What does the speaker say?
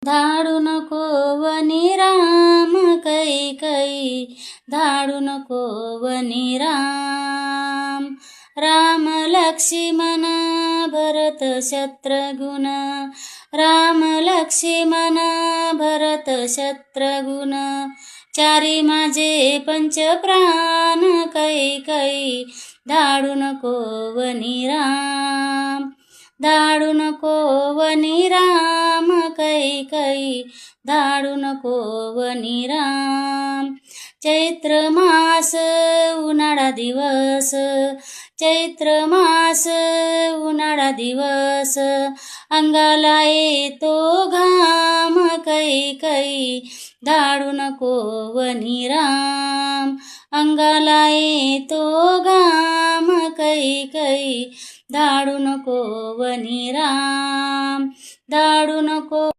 धाडू नको वनी राम कैकई, धाडू नको वनी राम. राम लक्ष्मण भरत शत्रुघ्न, राम लक्ष्मण भरत शत्रुघ्न, चारी माझे पंच प्राण कैकई, धाडू नको वनी राम. धाडू नको वनी राम कैकई, धाडू नको वनी राम. चैत्र मास उन्हाळा दिवस, चैत्र मास उन्हाळा दिवस, अंगाला येतो घाम कैकई, धाडू नको वनी राम. अंगाला येतो घाम कैकई, धाडू नको वनी राम. धाडू नको